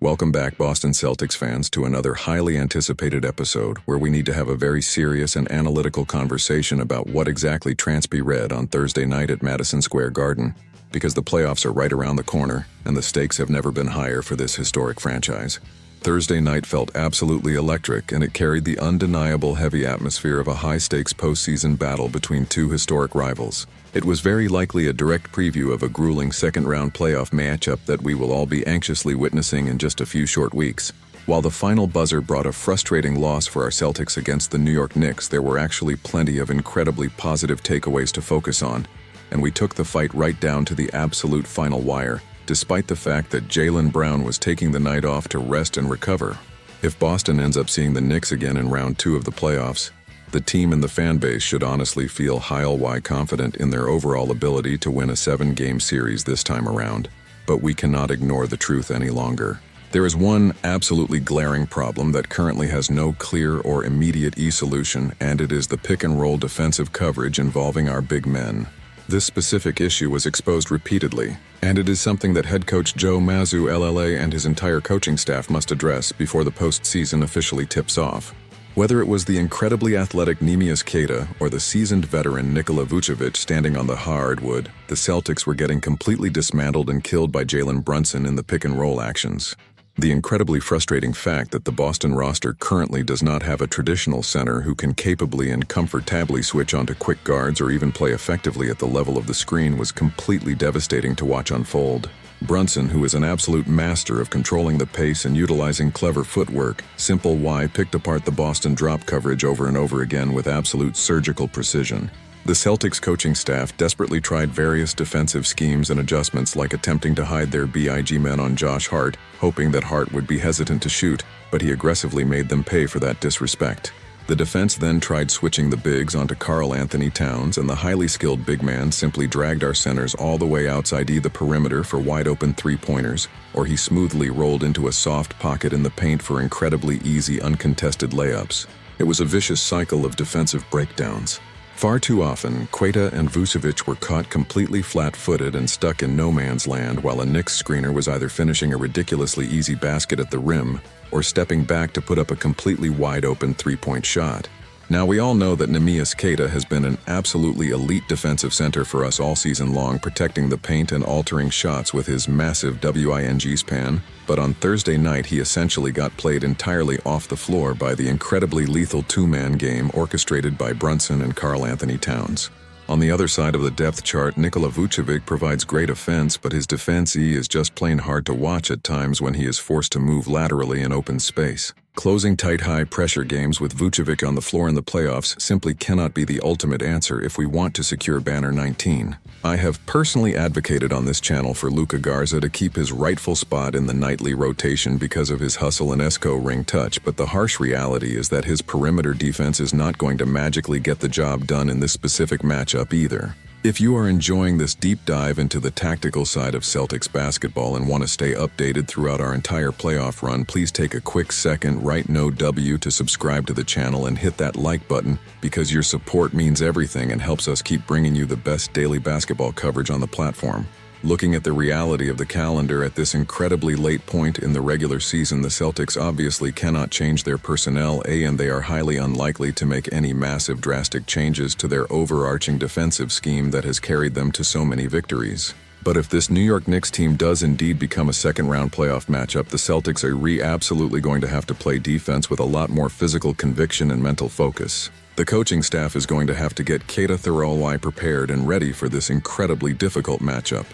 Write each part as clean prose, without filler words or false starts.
Welcome back, Boston Celtics fans, to another highly anticipated episode where we need to have a very serious and analytical conversation about what exactly transpired on Thursday night at Madison Square Garden, because the playoffs are right around the corner and the stakes have never been higher for this historic franchise. Thursday night felt absolutely electric, and it carried the undeniable heavy atmosphere of a high-stakes postseason battle between two historic rivals. It was very likely a direct preview of a grueling second-round playoff matchup that we will all be anxiously witnessing in just a few short weeks. While the final buzzer brought a frustrating loss for our Celtics against the New York Knicks, there were actually plenty of incredibly positive takeaways to focus on, and we took the fight right down to the absolute final wire, despite the fact that Jalen Brown was taking the night off to rest and recover. If Boston ends up seeing the Knicks again in round 2 of the playoffs, the team and the fan base should honestly feel high confident in their overall ability to win a 7-game series this time around. But we cannot ignore the truth any longer. There is one absolutely glaring problem that currently has no clear or immediate solution, and it is the pick-and-roll defensive coverage involving our big men. This specific issue was exposed repeatedly, and it is something that head coach Joe Mazzulla and his entire coaching staff must address before the postseason officially tips off. Whether it was the incredibly athletic Neemias Queta or the seasoned veteran Nikola Vucevic standing on the hardwood, the Celtics were getting completely dismantled and killed by Jalen Brunson in the pick-and-roll actions. The incredibly frustrating fact that the Boston roster currently does not have a traditional center who can capably and comfortably switch onto quick guards or even play effectively at the level of the screen was completely devastating to watch unfold. Brunson, who is an absolute master of controlling the pace and utilizing clever footwork, Simple Y picked apart the Boston drop coverage over and over again with absolute surgical precision. The Celtics coaching staff desperately tried various defensive schemes and adjustments, like attempting to hide their big men on Josh Hart, hoping that Hart would be hesitant to shoot, but he aggressively made them pay for that disrespect. The defense then tried switching the bigs onto Karl-Anthony Towns, and the highly skilled big man simply dragged our centers all the way outside the perimeter for wide-open three-pointers, or he smoothly rolled into a soft pocket in the paint for incredibly easy, uncontested layups. It was a vicious cycle of defensive breakdowns. Far too often, Queta and Vucevic were caught completely flat-footed and stuck in no man's land, while a Knicks screener was either finishing a ridiculously easy basket at the rim or stepping back to put up a completely wide-open three-point shot. Now, we all know that Neemias Queta has been an absolutely elite defensive center for us all season long, protecting the paint and altering shots with his massive wing span, but on Thursday night he essentially got played entirely off the floor by the incredibly lethal two-man game orchestrated by Brunson and Karl-Anthony Towns. On the other side of the depth chart, Nikola Vucevic provides great offense, but his defense is just plain hard to watch at times when he is forced to move laterally in open space. Closing tight high-pressure games with Vucevic on the floor in the playoffs simply cannot be the ultimate answer if we want to secure Banner 19. I have personally advocated on this channel for Luka Garza to keep his rightful spot in the nightly rotation because of his hustle and Esco ring touch, but the harsh reality is that his perimeter defense is not going to magically get the job done in this specific matchup either. If you are enjoying this deep dive into the tactical side of Celtics basketball and want to stay updated throughout our entire playoff run, please take a quick second, write no W to subscribe to the channel and hit that like button, because your support means everything and helps us keep bringing you the best daily basketball coverage on the platform. Looking at the reality of the calendar at this incredibly late point in the regular season, the Celtics obviously cannot change their personnel, and they are highly unlikely to make any massive drastic changes to their overarching defensive scheme that has carried them to so many victories. But if this New York Knicks team does indeed become a second-round playoff matchup, the Celtics are absolutely going to have to play defense with a lot more physical conviction and mental focus. The coaching staff is going to have to get Queta thoroughly prepared and ready for this incredibly difficult matchup.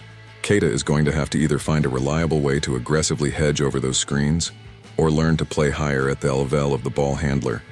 Queta is going to have to either find a reliable way to aggressively hedge over those screens, or learn to play higher at the level of the ball handler,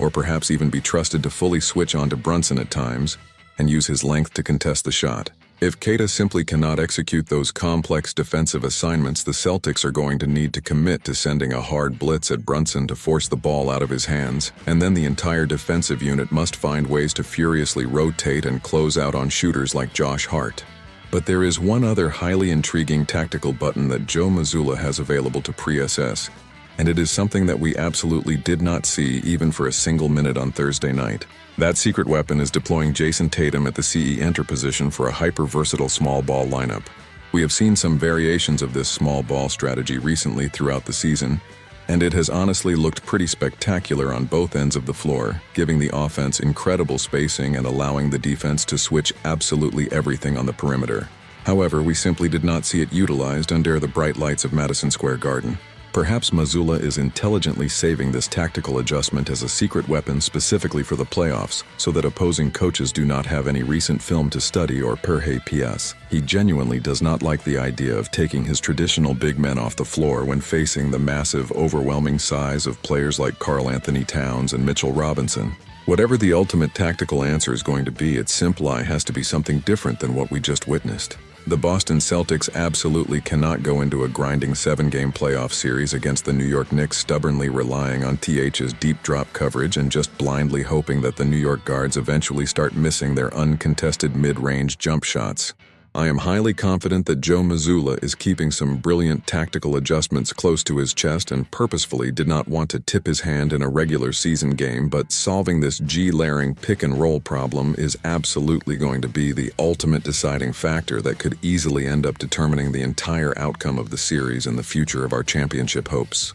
or perhaps even be trusted to fully switch onto Brunson at times and use his length to contest the shot. If Queta simply cannot execute those complex defensive assignments, the Celtics are going to need to commit to sending a hard blitz at Brunson to force the ball out of his hands, and then the entire defensive unit must find ways to furiously rotate and close out on shooters like Josh Hart. But there is one other highly intriguing tactical button that Joe Mazzulla has available to pre-assess, and it is something that we absolutely did not see even for a single minute on Thursday night. That secret weapon is deploying Jayson Tatum at the CE enter position for a hyper-versatile small ball lineup. We have seen some variations of this small ball strategy recently throughout the season, and it has honestly looked pretty spectacular on both ends of the floor, giving the offense incredible spacing and allowing the defense to switch absolutely everything on the perimeter. However, we simply did not see it utilized under the bright lights of Madison Square Garden. Perhaps Mazzulla is intelligently saving this tactical adjustment as a secret weapon specifically for the playoffs, so that opposing coaches do not have any recent film to study or PS. He genuinely does not like the idea of taking his traditional big men off the floor when facing the massive, overwhelming size of players like Karl-Anthony Towns and Mitchell Robinson. Whatever the ultimate tactical answer is going to be, it simply has to be something different than what we just witnessed. The Boston Celtics absolutely cannot go into a grinding 7-game playoff series against the New York Knicks stubbornly relying on TH's deep drop coverage and just blindly hoping that the New York guards eventually start missing their uncontested mid-range jump shots. I am highly confident that Joe Mazzulla is keeping some brilliant tactical adjustments close to his chest and purposefully did not want to tip his hand in a regular season game, but solving this G-layering pick-and-roll problem is absolutely going to be the ultimate deciding factor that could easily end up determining the entire outcome of the series and the future of our championship hopes.